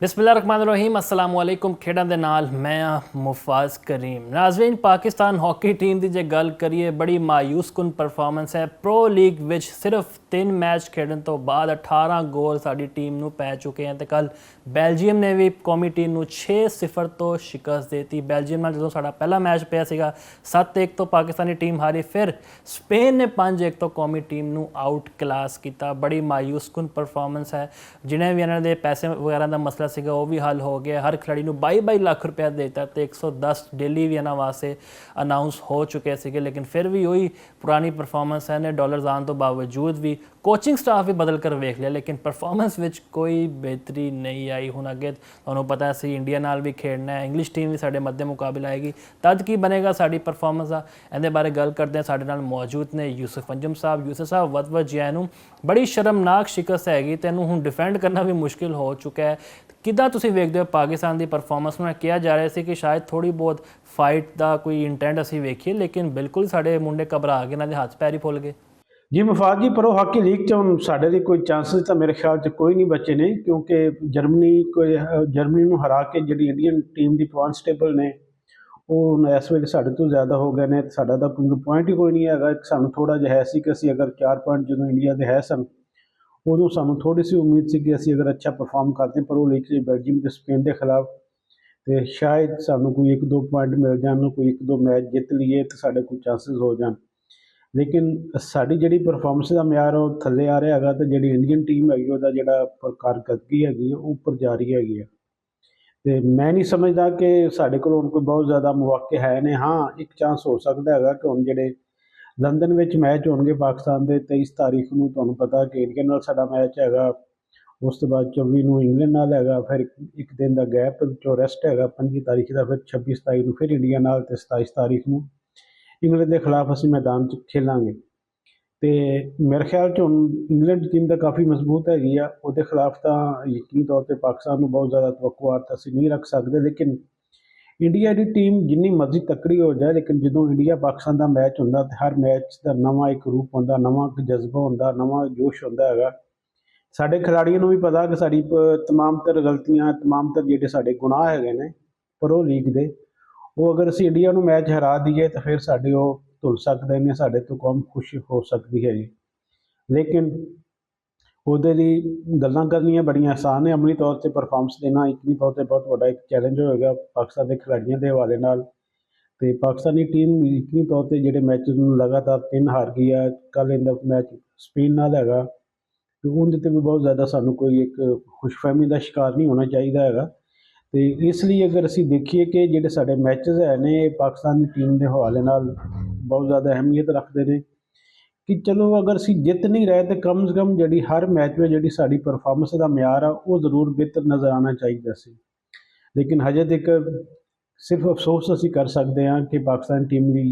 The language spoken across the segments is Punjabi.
बिस्मिल्लाहिर्रहमानिर्रहीम अस्सलाम वालेकुम। खेडां दे नाल मैं मुफाज करीम। नाज़रीन, पाकिस्तान हॉकी टीम की जे गल करिए, बड़ी मायूस कुन परफॉर्मेंस है। प्रो लीग विच सिर्फ 3 मैच खेडन तो बाद 18 गोल साडी टीम नू पै चुके हैं। तो कल बेल्जियम ने भी कौमी टीम नू 6-0 तो शिकस्त देती। बेल्जियम नाल जदों साडा पहला मैच पिया सीगा 7-1 तो पाकिस्तानी टीम हारी, फिर स्पेन ने 5-1 तो कौमी टीम नू आउट क्लास किया। बड़ी मायूस कुन परफॉर्मेंस है। जिन्हें भी इन्होंने पैसे वगैरह का मसला सीगा वो भी हल हो गया। हर खिलाड़ी को 22 लाख रुपया देता तो 110 डेली भी इन्होंने वास्ते अनाउंस हो चुके थे, लेकिन फिर भी वही पुरानी परफॉर्मेंस है। इन्हें डॉलर आने तो बावजूद भी कोचिंग स्टाफ भी बदल कर वेख लिया, लेकिन परफॉर्मेंस विच कोई बेहतरी नहीं आई। हुण अगे तुहानूं पता है असीं इंडिया नाल भी खेडना है, इंग्लिश टीम भी साडे मध्य मुकाबले आएगी, तद की बनेगा साडी परफॉर्मेंस का। इहदे बारे गल करते हैं। साडे नाल मौजूद ने यूसुफ अंजुम साहब। यूसुफ साहब, वत जियानू बड़ी शर्मनाक शिकस्त हैगी, तैनूं हुण डिफेंड करना भी मुश्किल हो चुका है। किद्दां तुसीं वेखदे हो पाकिस्तान की परफॉर्मेंस में? कहा जा रहा है कि शायद थोड़ी बहुत फाइट का कोई इंटेंट असीं वेखीए, लेकिन बिल्कुल साडे मुंडे घबरा गए, इन्हां दे हत्थ पैर ही फुल गए। जी मुफाद जी, प्रो हॉकी लीग च हुण साडे लिए कोई चांसिस तो मेरे ख्याल च कोई नहीं बचे ने, क्योंकि जर्मनी नूं हरा के जिहड़ी इंडियन टीम की पॉइंट्स टेबल ने वो हुण इस वेले साडे तो ज़्यादा हो गए ने। साडा तां कोई पॉइंट ही कोई नहीं हैगा। सानूं थोड़ा जिहा है सी कि असीं अगर 4 पॉइंट जदों इंडिया दे है सन, उदों सानूं थोड़ी सी उम्मीद सी कि असीं अगर अच्छा परफॉर्म करते प्रो लीग च बेल्जियम ते स्पेन के खिलाफ, तो शायद सानूं कोई 1-2 पॉइंट मिल जाण, कोई 1-2 मैच जित लीए तो साडे कोई चांसिस हो जाण। लेकिन साडी जिहड़ी परफॉर्मेंस का म्यार वो थल्ले आ रहा हैगा, तो जिहड़ी इंडियन टीम हैगी उहदा जिहड़ा कारकरदगी हैगी वो उपर जा रही हैगी है। तो मैं नहीं समझदा कि साडे कोल हुण कोई बहुत ज़्यादा मौके है ने। हाँ, एक चांस हो सकता हैगा कि हुण जिहड़े लंदन विच मैच होणगे पाकिस्तान दे 23 तारीख नूं, तुहानूं पता कि इंडिया नाल साडा मैच हैगा, उस तो बाद 24 नूं इंग्लैंड नाल हैगा, फिर एक दिन का गैप विचों रेस्ट हैगा 25 तारीख का, फिर 26 तारीख नूं फिर इंडिया नाल, ते 27 तारीख नूं इंग्लैंड के खिलाफ असीं मैदान च खेलांगे। तो मेरे ख्याल च हुण इंग्लैंड टीम तो काफ़ी मजबूत हैगी आ, उहदे खिलाफ तो यकीनी तौर पर पाकिस्तान नूं बहुत ज़्यादा तवक्कुआत असीं नहीं रख सकते। लेकिन इंडिया की टीम जिन्नी मर्जी तकड़ी हो जाए, लेकिन जो इंडिया पाकिस्तान का मैच होंदा तो हर मैच का नवा एक रूप होंदा, नवा एक जज्बा होंदा, नवा जोश होंदा हैगा। साडे खिलाड़ियों भी पता कि साडी तमाम तर गलतियां, तमाम तर जिहड़े साडे गुनाह हैगे ने प्रो लीग दे, वो अगर असीं इंडिया नूं मैच हरा दईए तो फिर साडे वो धुल सकदे ने, साडे तो कौम खुश हो सकती है जी। लेकिन ਉਹਦੇ ਲਈ ਗੱਲਾਂ ਕਰਨੀਆਂ ਬੜੀਆਂ ਆਸਾਨ ਨੇ, ਅਮਲੀ ਤੌਰ 'ਤੇ ਪਰਫਾਰਮੈਂਸ ਦੇਣਾ ਯਕੀਨੀ ਤੌਰ 'ਤੇ ਬਹੁਤ ਵੱਡਾ ਇੱਕ ਚੈਲੰਜ ਹੋਏਗਾ ਪਾਕਿਸਤਾਨ ਦੇ ਖਿਡਾਰੀਆਂ ਦੇ ਹਵਾਲੇ ਨਾਲ। ਅਤੇ ਪਾਕਿਸਤਾਨੀ ਟੀਮ ਯਕੀਨੀ ਤੌਰ 'ਤੇ ਜਿਹੜੇ ਮੈਚਿਸ ਨੂੰ ਲਗਾਤਾਰ 3 ਹਾਰ ਗਈ ਆ। ਕੱਲ੍ਹ ਇਹਦਾ ਮੈਚ ਸਪੇਨ ਨਾਲ ਹੈਗਾ, ਅਤੇ ਉਹਦੇ 'ਤੇ ਵੀ ਬਹੁਤ ਜ਼ਿਆਦਾ ਸਾਨੂੰ ਕੋਈ ਇੱਕ ਖੁਸ਼ਫਹਿਮੀ ਦਾ ਸ਼ਿਕਾਰ ਨਹੀਂ ਹੋਣਾ ਚਾਹੀਦਾ ਹੈਗਾ। ਅਤੇ ਇਸ ਲਈ ਅਗਰ ਅਸੀਂ ਦੇਖੀਏ ਕਿ ਜਿਹੜੇ ਸਾਡੇ ਮੈਚਿਸ ਹੈ ਨੇ ਇਹ ਪਾਕਿਸਤਾਨ ਦੀ ਟੀਮ ਦੇ ਹਵਾਲੇ ਨਾਲ ਬਹੁਤ ਜ਼ਿਆਦਾ ਅਹਿਮੀਅਤ ਰੱਖਦੇ ਨੇ, कि चलो अगर असीं जित नहीं रहे तो कम से कम जी हर मैच में जी साड़ी परफॉर्मेंस का म्यार आ वो जरूर बेहतर नज़र आना चाहिए सी। लेकिन हजे तक सिर्फ अफसोस असीं कर सकते हैं कि पाकिस्तान टीम की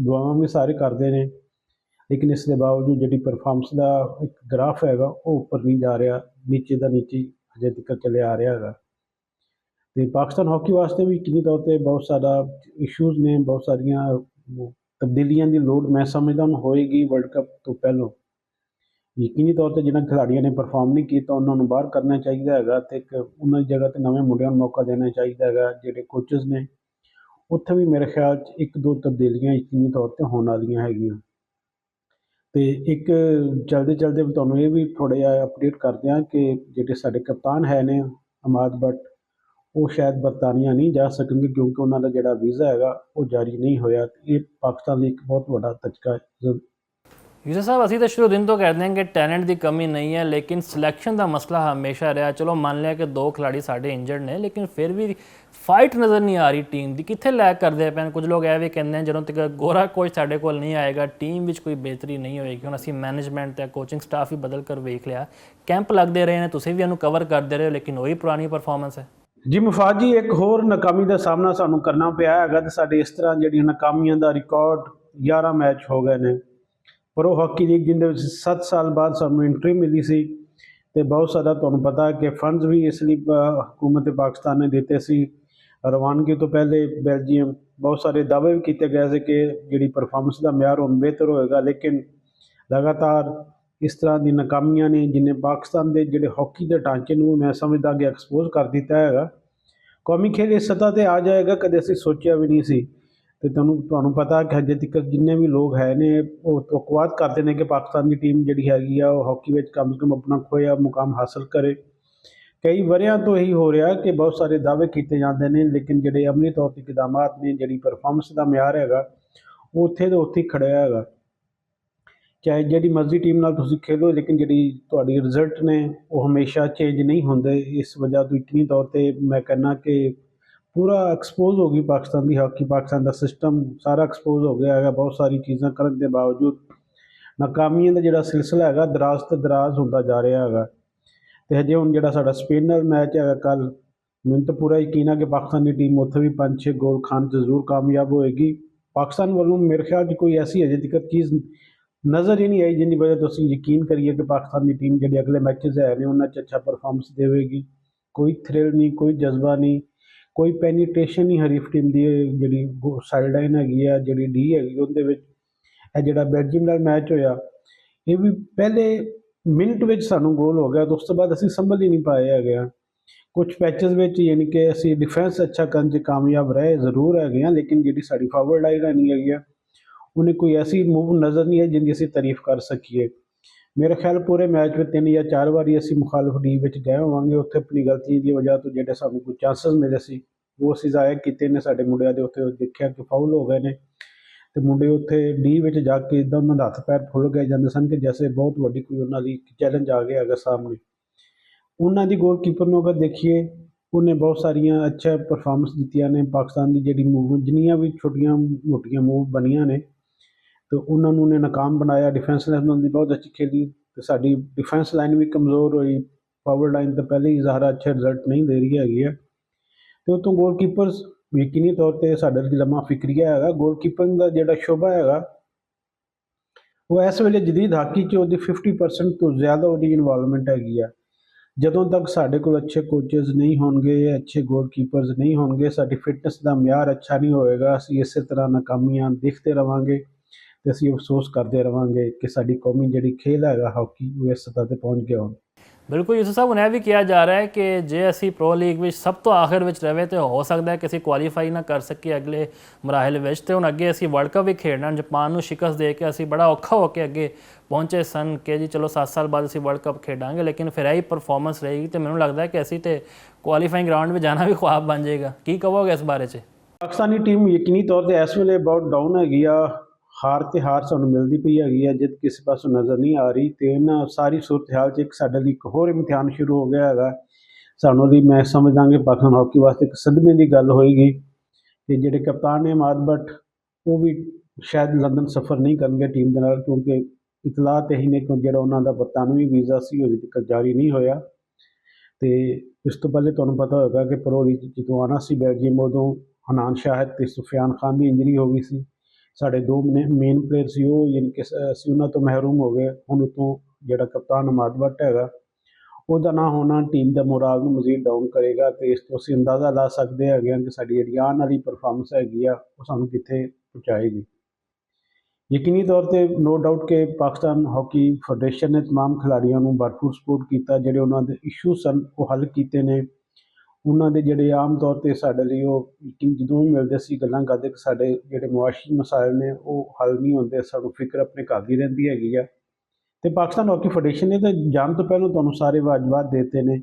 दुआवां भी सारे करते हैं, लेकिन इसके बावजूद जी परफॉर्मेंस का एक ग्राफ हैगा वो उपर नहीं जा रहा, नीचे का नीचे हजे तक चले आ रहा है। तो पाकिस्तान हॉकी वास्ते भी यकीनी तौर पर बहुत सारा इशूज़ ने, बहुत सारिया तब्दीलियां की लोड़ मैं समझदा हूँ होएगी वर्ल्ड कप तो पहलों। यकीनी तौर पर जिन्होंने खिलाड़ियों ने परफॉर्म नहीं किया उन्होंने बाहर करना चाहिए हैगा, तो एक उन्होंने जगह तो नवे मुंडिया को मौका देना चाहिए हैगा। जिहड़े कोचेस ने उत्थे भी मेरे ख्याल 1-2 तब्दीलियां यकीनी तौर पर होने वालियां हैगियां। तो एक चलते चलते तुहानूं ये भी थोड़ा जिहा अपडेट करते हैं कि जिहड़े साडे कप्तान है ने अमाद बट, वो शायद बरतानिया नहीं जा सकेंगे क्योंकि उन्होंने जोड़ा वीज़ा है वो जारी नहीं होया। ये पाकिस्तान लिए एक बहुत बड़ा धचका है। यूसुफ साहब, असीं तो शुरू दिन तो कहते हैं कि टैलेंट की कमी नहीं है, लेकिन सिलेक्शन का मसला हमेशा रहा। चलो मान लिया कि 2 खिलाड़ी साढ़े इंजर्ड ने, लेकिन फिर भी फाइट नज़र नहीं आ रही टीम की। कित्थे लैग करते पे? कुछ लोग यह भी कहते हैं जदों तक गोरा कोच साढ़े कोल नहीं आएगा टीम में कोई बेहतरी नहीं होएगी। हुण असीं मैनेजमेंट ते कोचिंग स्टाफ ही बदल कर वेख लिया, कैंप लगते रहे हैं, तुसीं भी इहनूं कवर करते रहे हो, लेकिन वही पुरानी परफॉर्मेंस है। जी मुफाद जी, एक होर नाकामी का सामना सानू करना पिया है। तो साडे इस तरह जिहड़ियां नाकामियां का रिकॉर्ड 11 मैच हो गए ने प्रो हॉकी लीग, जिंदे 7 साल बाद सानू एंट्री मिली सी। तो बहुत सारा तुहानूं पता है कि फंड्स भी इसलिए हुकूमत पाकिस्तान ने दिते सी। रवानगी तो पहले बेल्जियम बहुत सारे दावे भी किए गए थे कि जिहड़ी परफॉर्मेंस का म्यार हुण बेहतर होएगा, लेकिन लगातार ਇਸ ਤਰ੍ਹਾਂ ਦੀ ਨਾਕਾਮੀਆਂ ਨੇ ਜਿਨੇ ਪਾਕਿਸਤਾਨ ਦੇ ਜਿਹੜੇ ਹਾਕੀ ਦੇ ਢਾਂਚੇ ਨੂੰ ਮੈਂ ਸਮਝਦਾ ਕਿ ਐਕਸਪੋਜ਼ ਕਰ ਦਿੱਤਾ ਹੈਗਾ। ਕੌਮੀ ਖੇਡ ਇਸ ਸਤ੍ਹਾ 'ਤੇ ਆ ਜਾਏਗਾ ਕਦੇ ਅਸੀਂ ਸੋਚਿਆ ਵੀ ਨਹੀਂ ਸੀ। ਅਤੇ ਤੁਹਾਨੂੰ ਪਤਾ ਕਿ ਹਜੇ ਤੱਕ ਜਿੰਨੇ ਵੀ ਲੋਕ ਹੈ ਨੇ ਉਹ ਤਵੱਕੁਆਤ ਕਰਦੇ ਨੇ ਕਿ ਪਾਕਿਸਤਾਨ ਦੀ ਟੀਮ ਜਿਹੜੀ ਹੈਗੀ ਆ ਉਹ ਹਾਕੀ ਵਿੱਚ ਕਮ ਸੇ ਕਮ ਆਪਣਾ ਖੋਇਆ ਮੁਕਾਮ ਹਾਸਲ ਕਰੇ। ਕਈ ਵਰ੍ਹਿਆਂ ਤੋਂ ਇਹੀ ਹੋ ਰਿਹਾ ਕਿ ਬਹੁਤ ਸਾਰੇ ਦਾਅਵੇ ਕੀਤੇ ਜਾਂਦੇ ਨੇ, ਲੇਕਿਨ ਜਿਹੜੇ ਅਮਲੀ ਤੌਰ 'ਤੇ ਇਕਦਾਮਾਤ ਨੇ, ਜਿਹੜੀ ਪਰਫਾਰਮੈਂਸ ਦਾ ਮਿਆਰ ਹੈਗਾ ਉਹ ਉੱਥੇ ਦੇ ਉੱਥੇ ਹੀ ਖੜਿਆ ਹੈਗਾ। ਚਾਹੇ ਜਿਹੜੀ ਮਰਜ਼ੀ ਟੀਮ ਨਾਲ ਤੁਸੀਂ ਖੇਡੋ, ਲੇਕਿਨ ਜਿਹੜੀ ਤੁਹਾਡੀ ਰਿਜ਼ਲਟ ਨੇ ਉਹ ਹਮੇਸ਼ਾ ਚੇਂਜ ਨਹੀਂ ਹੁੰਦੇ। ਇਸ ਵਜ੍ਹਾ ਤੋਂ ਯਕੀਨੀ ਤੌਰ 'ਤੇ ਮੈਂ ਕਹਿੰਦਾ ਕਿ ਪੂਰਾ ਐਕਸਪੋਜ਼ ਹੋ ਗਈ ਪਾਕਿਸਤਾਨ ਦੀ ਹਾਕੀ, ਪਾਕਿਸਤਾਨ ਦਾ ਸਿਸਟਮ ਸਾਰਾ ਐਕਸਪੋਜ਼ ਹੋ ਗਿਆ ਹੈਗਾ। ਬਹੁਤ ਸਾਰੀ ਚੀਜ਼ਾਂ ਕਰਨ ਦੇ ਬਾਵਜੂਦ ਨਾਕਾਮੀਆਂ ਦਾ ਜਿਹੜਾ ਸਿਲਸਿਲਾ ਹੈਗਾ ਦਰਾਜ਼ ਤੋਂ ਦਰਾਜ਼ ਹੁੰਦਾ ਜਾ ਰਿਹਾ ਹੈਗਾ। ਅਤੇ ਹਜੇ ਹੁਣ ਜਿਹੜਾ ਸਾਡਾ ਸਪੇਨ ਨਾਲ ਮੈਚ ਹੈਗਾ ਕੱਲ੍ਹ, ਮੈਨੂੰ ਤਾਂ ਪੂਰਾ ਯਕੀਨ ਹੈ ਕਿ ਪਾਕਿਸਤਾਨ ਦੀ ਟੀਮ ਉੱਥੇ ਵੀ 5-6 ਗੋਲ ਖਾਣ 'ਚ ਜ਼ਰੂਰ ਕਾਮਯਾਬ ਹੋਏਗੀ। ਪਾਕਿਸਤਾਨ ਵੱਲੋਂ ਮੇਰੇ ਖਿਆਲ 'ਚ ਕੋਈ ਐਸੀ ਹਜੇ ਤੱਕ ਚੀਜ਼ ਨਜ਼ਰ ਹੀ ਨਹੀਂ ਆਈ ਜਿਹਦੀ ਵਜ੍ਹਾ ਤੋਂ ਅਸੀਂ ਯਕੀਨ ਕਰੀਏ ਕਿ ਪਾਕਿਸਤਾਨ ਦੀ ਟੀਮ ਜਿਹੜੇ ਅਗਲੇ ਮੈਚਿਸ ਹੈ ਨੇ ਉਹਨਾਂ 'ਚ ਅੱਛਾ ਪਰਫਾਰਮੈਂਸ ਦੇਵੇਗੀ। ਕੋਈ ਥ੍ਰਿਲ ਨਹੀਂ, ਕੋਈ ਜਜ਼ਬਾ ਨਹੀਂ, ਕੋਈ ਪੈਨੀਟ੍ਰੇਸ਼ਨ ਨਹੀਂ ਹਰੀਫ ਟੀਮ ਦੀ। ਜਿਹੜੀ ਸਾਈਡ ਲਾਈਨ ਹੈਗੀ ਆ, ਜਿਹੜੀ ਡੀ ਹੈਗੀ ਉਹਦੇ ਵਿੱਚ ਇਹ ਜਿਹੜਾ ਬੈਲਜੀਅਮ ਨਾਲ ਮੈਚ ਹੋਇਆ, ਇਹ ਵੀ ਪਹਿਲੇ ਮਿੰਟ ਵਿੱਚ ਸਾਨੂੰ ਗੋਲ ਹੋ ਗਿਆ, ਤਾਂ ਉਸ ਤੋਂ ਬਾਅਦ ਅਸੀਂ ਸੰਭਲ ਹੀ ਨਹੀਂ ਪਾਏ ਹੈਗੇ ਆ। ਕੁਝ ਮੈਚਸ ਵਿੱਚ ਯਾਨੀ ਕਿ ਅਸੀਂ ਡਿਫੈਂਸ ਅੱਛਾ ਕਰਨ 'ਚ ਕਾਮਯਾਬ ਰਹੇ ਜ਼ਰੂਰ ਹੈਗੇ ਹਾਂ, ਲੇਕਿਨ ਜਿਹੜੀ ਸਾਡੀ ਫਾਰਵਰਡ ਲਾਈਨ ਨਹੀਂ ਹੈਗੀ ਆ ਉਹਨੇ ਕੋਈ ਐਸੀ ਮੂਵ ਨਜ਼ਰ ਨਹੀਂ ਆਈ ਜਿਹਦੀ ਅਸੀਂ ਤਾਰੀਫ ਕਰ ਸਕੀਏ। ਮੇਰੇ ਖਿਆਲ ਪੂਰੇ ਮੈਚ ਵਿੱਚ 3 ਜਾਂ 4 ਵਾਰੀ ਅਸੀਂ ਮੁਖਾਲਫ ਡੀ ਵਿੱਚ ਗਏ ਹੋਵਾਂਗੇ। ਉੱਥੇ ਆਪਣੀ ਗਲਤੀ ਦੀ ਵਜ੍ਹਾ ਤੋਂ ਜਿਹੜੇ ਸਾਨੂੰ ਕੋਈ ਚਾਂਸਸ ਮਿਲੇ ਸੀ ਉਹ ਅਸੀਂ ਜ਼ਾਇਆ ਕੀਤੇ ਨੇ। ਸਾਡੇ ਮੁੰਡਿਆਂ ਦੇ ਉੱਥੇ ਦੇਖਿਆ ਕਿ ਫਾਉਲ ਹੋ ਗਏ ਨੇ, ਅਤੇ ਮੁੰਡੇ ਉੱਥੇ ਡੀ ਵਿੱਚ ਜਾ ਕੇ ਇੱਦਾਂ ਉਹਨਾਂ ਦੇ ਹੱਥ ਪੈਰ ਫੁੱਲ ਗਏ ਜਾਂਦੇ ਸਨ ਕਿ ਜੈਸੇ ਬਹੁਤ ਵੱਡੀ ਕੋਈ ਉਹਨਾਂ ਦੀ ਚੈਲੰਜ ਆ ਗਿਆ ਹੈਗਾ ਸਾਹਮਣੇ। ਉਹਨਾਂ ਦੀ ਗੋਲਕੀਪਰ ਨੂੰ ਅਗਰ ਦੇਖੀਏ, ਉਹਨੇ ਬਹੁਤ ਸਾਰੀਆਂ ਅੱਛਾ ਪਰਫਾਰਮੈਂਸ ਦਿੱਤੀਆਂ ਨੇ। ਪਾਕਿਸਤਾਨ ਦੀ ਜਿਹੜੀ ਮੂਵ ਜਿੰਨੀਆਂ ਵੀ ਛੋਟੀਆਂ ਮੋਟੀਆਂ ਮੂਵ ਬਣੀਆਂ ਨੇ ਅਤੇ ਉਹਨਾਂ ਨੂੰ ਉਹਨੇ ਨਾਕਾਮ ਬਣਾਇਆ। ਡਿਫੈਂਸ ਲਾਈਨ ਉਹਨਾਂ ਦੀ ਬਹੁਤ ਅੱਛੀ ਖੇਡੀ ਅਤੇ ਸਾਡੀ ਡਿਫੈਂਸ ਲਾਈਨ ਵੀ ਕਮਜ਼ੋਰ ਹੋਈ। ਫਾਰਵਰਡ ਲਾਈਨ ਤਾਂ ਪਹਿਲੇ ਹੀ ਜ਼ਾਹਰਾ ਅੱਛੇ ਰਿਜ਼ਲਟ ਨਹੀਂ ਦੇ ਰਹੀ ਹੈਗੀ ਹੈ। ਅਤੇ ਉੱਤੋਂ ਗੋਲਕੀਪਰਸ ਯਕੀਨੀ ਤੌਰ 'ਤੇ ਸਾਡੇ ਲਈ ਲੰਮਾ ਫਿਕਰੀਆ ਹੈਗਾ। ਗੋਲਕੀਪਿੰਗ ਦਾ ਜਿਹੜਾ ਸ਼ੋਭਾ ਹੈਗਾ ਉਹ ਇਸ ਵੇਲੇ ਜਦੀਦ ਹਾਕੀ 'ਚ ਉਹਦੀ 50% ਤੋਂ ਜ਼ਿਆਦਾ ਉਹਦੀ ਇਨਵੋਲਵਮੈਂਟ ਹੈਗੀ ਆ। ਜਦੋਂ ਤੱਕ ਸਾਡੇ ਕੋਲ ਅੱਛੇ ਕੋਚਿਸ ਨਹੀਂ ਹੋਣਗੇ, ਅੱਛੇ ਗੋਲਕੀਪਰਸ ਨਹੀਂ ਹੋਣਗੇ, ਸਾਡੀ ਫਿਟਨੈਸ ਦਾ ਮਿਆਰ ਅੱਛਾ ਨਹੀਂ ਹੋਏਗਾ। ਅਸੀਂ ਇਸੇ ਤਰ੍ਹਾਂ ਨਾਕਾਮੀਆਂ ਦੇਖਦੇ ਰਹਾਂਗੇ ਅਤੇ ਅਸੀਂ ਅਫਸੋਸ ਕਰਦੇ ਰਹਾਂਗੇ ਕਿ ਸਾਡੀ ਕੌਮੀ ਜਿਹੜੀ ਖੇਡ ਹੈਗਾ ਹਾਕੀ ਉਹ ਇਸ ਸਤ੍ਹਾ 'ਤੇ ਪਹੁੰਚ ਗਿਆ ਹੁਣ। ਬਿਲਕੁਲ ਯੂਸੁਫ ਸਾਹਿਬ, ਹੁਣ ਇਹ ਵੀ ਕਿਹਾ ਜਾ ਰਿਹਾ ਹੈ ਕਿ ਜੇ ਅਸੀਂ ਪ੍ਰੋ ਲੀਗ ਵਿੱਚ ਸਭ ਤੋਂ ਆਖਿਰ ਵਿੱਚ ਰਹੇ ਤਾਂ ਹੋ ਸਕਦਾ ਹੈ ਕਿ ਅਸੀਂ ਕੁਆਲੀਫਾਈ ਨਾ ਕਰ ਸਕੀਏ ਅਗਲੇ ਮਰਾਹਲ ਵਿੱਚ। ਅਤੇ ਹੁਣ ਅੱਗੇ ਅਸੀਂ ਵਰਲਡ ਕੱਪ ਵੀ ਖੇਡਣਾ, ਜਪਾਨ ਨੂੰ ਸ਼ਿਕਸਤ ਦੇ ਕੇ ਅਸੀਂ ਬੜਾ ਔਖਾ ਹੋ ਕੇ ਅੱਗੇ ਪਹੁੰਚੇ ਸਨ ਕਿ ਜੀ ਚਲੋ 7 ਸਾਲ ਬਾਅਦ ਅਸੀਂ ਵਰਲਡ ਕੱਪ ਖੇਡਾਂਗੇ, ਲੇਕਿਨ ਫਿਰ ਇਹੀ ਪਰਫਾਰਮੈਂਸ ਰਹੇਗੀ ਅਤੇ ਮੈਨੂੰ ਲੱਗਦਾ ਹੈ ਕਿ ਅਸੀਂ ਤਾਂ ਕੁਆਲੀਫਾਈਂਗ ਰਾਊਂਡ ਵਿੱਚ ਜਾਣਾ ਵੀ ਖੁਆਬ ਬਣ ਜਾਏਗਾ। ਕੀ ਕਹੋਗੇ ਇਸ ਬਾਰੇ 'ਚ? ਪਾਕਿਸਤਾਨੀ ਟੀਮ ਯਕੀਨੀ ਤੌਰ 'ਤੇ ਇਸ ਵੇਲੇ ਬਹੁਤ ਡਾਊਨ ਹੈਗੀ ਆ। ਹਾਰ 'ਤੇ ਹਾਰ ਸਾਨੂੰ ਮਿਲਦੀ ਪਈ ਹੈਗੀ ਆ, ਜਿੱਤ ਕਿਸੇ ਪਾਸੋਂ ਨਜ਼ਰ ਨਹੀਂ ਆ ਰਹੀ। ਅਤੇ ਇਹਨਾਂ ਸਾਰੀ ਸੂਰਤ ਹਾਲ 'ਚ ਇੱਕ ਸਾਡੇ ਲਈ ਇੱਕ ਹੋਰ ਇਮਤਿਹਾਨ ਸ਼ੁਰੂ ਹੋ ਗਿਆ ਹੈਗਾ ਸਾਨੂੰ ਲਈ। ਮੈਂ ਸਮਝਦਾ ਕਿ ਪਾਕਿਸਤਾਨ ਹਾਕੀ ਵਾਸਤੇ ਇੱਕ ਸਦਮੇ ਦੀ ਗੱਲ ਹੋਏਗੀ ਕਿ ਜਿਹੜੇ ਕਪਤਾਨ ਨੇ ਇਮਾਦ ਬੱਟ ਉਹ ਵੀ ਸ਼ਾਇਦ ਲੰਡਨ ਸਫ਼ਰ ਨਹੀਂ ਕਰਨਗੇ ਟੀਮ ਦੇ ਨਾਲ, ਕਿਉਂਕਿ ਇਤਲਾਤ ਇਹੀ ਨੇ ਕਿ ਜਿਹੜਾ ਉਹਨਾਂ ਦਾ ਬਰਤਾਨਵੀ ਵੀਜ਼ਾ ਸੀ ਉਹ ਅਜੇ ਤੱਕ ਜਾਰੀ ਨਹੀਂ ਹੋਇਆ। ਅਤੇ ਇਸ ਤੋਂ ਪਹਿਲੇ ਤੁਹਾਨੂੰ ਪਤਾ ਹੋਵੇਗਾ ਕਿ ਪ੍ਰੋ ਲੀਗ ਜਦੋਂ ਆਉਣਾ ਸੀ ਬੈਲਜੀਅਮ, ਉਦੋਂ ਹਨਾਨ ਸ਼ਾਹਿਦ ਅਤੇ ਸੁਫਿਆਨ ਖਾਨ ਦੀ ਇੰਜਰੀ ਹੋ ਗਈ ਸੀ। ਸਾਡੇ 2 ਮੇਨ ਪਲੇਅਰ ਸੀ ਉਹ ਯਾਨੀ ਕਿ ਅਸੀਂ ਉਹਨਾਂ ਤੋਂ ਮਹਿਰੂਮ ਹੋ ਗਏ। ਹੁਣ ਉੱਤੋਂ ਜਿਹੜਾ ਕਪਤਾਨ ਇਮਾਦ ਬੱਟ ਹੈਗਾ ਉਹਦਾ ਨਾ ਹੋਣਾ ਟੀਮ ਦਾ ਮੋਰਾਲ ਨੂੰ ਮਜ਼ੀਦ ਡਾਊਨ ਕਰੇਗਾ, ਅਤੇ ਇਸ ਤੋਂ ਅਸੀਂ ਅੰਦਾਜ਼ਾ ਲਾ ਸਕਦੇ ਹੈਗੇ ਹਾਂ ਕਿ ਸਾਡੀ ਜਿਹੜੀ ਆਉਣ ਵਾਲੀ ਪਰਫਾਰਮੈਂਸ ਹੈਗੀ ਆ ਉਹ ਸਾਨੂੰ ਕਿੱਥੇ ਪਹੁੰਚਾਏਗੀ। ਯਕੀਨੀ ਤੌਰ 'ਤੇ ਨੋ ਡਾਊਟ ਕਿ ਪਾਕਿਸਤਾਨ ਹਾਕੀ ਫੈਡਰੇਸ਼ਨ ਨੇ ਤਮਾਮ ਖਿਡਾਰੀਆਂ ਨੂੰ ਭਰਪੂਰ ਸਪੋਰਟ ਕੀਤਾ। ਜਿਹੜੇ ਉਹਨਾਂ ਦੇ ਇਸ਼ੂ ਸਨ ਉਹ ਹੱਲ ਕੀਤੇ ਨੇ। ਉਹਨਾਂ ਦੇ ਜਿਹੜੇ ਆਮ ਤੌਰ 'ਤੇ ਸਾਡੇ ਲਈ ਉਹ ਜਦੋਂ ਵੀ ਮਿਲਦੇ ਸੀ ਗੱਲਾਂ ਕਰਦੇ ਕਿ ਸਾਡੇ ਜਿਹੜੇ ਮੁਆਸ਼ੀ ਮਸਾਇਲ ਨੇ ਉਹ ਹੱਲ ਨਹੀਂ ਹੁੰਦੇ, ਸਾਨੂੰ ਫਿਕਰ ਆਪਣੇ ਘਰ ਦੀ ਰਹਿੰਦੀ ਹੈਗੀ ਆ। ਅਤੇ ਪਾਕਿਸਤਾਨ ਹਾਕੀ ਫੈਡਰੇਸ਼ਨ ਨੇ ਤਾਂ ਜਾਣ ਤੋਂ ਪਹਿਲਾਂ ਤੁਹਾਨੂੰ ਸਾਰੇ ਵਾਜਬਾਤ ਦੇ ਦਿੱਤੇ ਨੇ,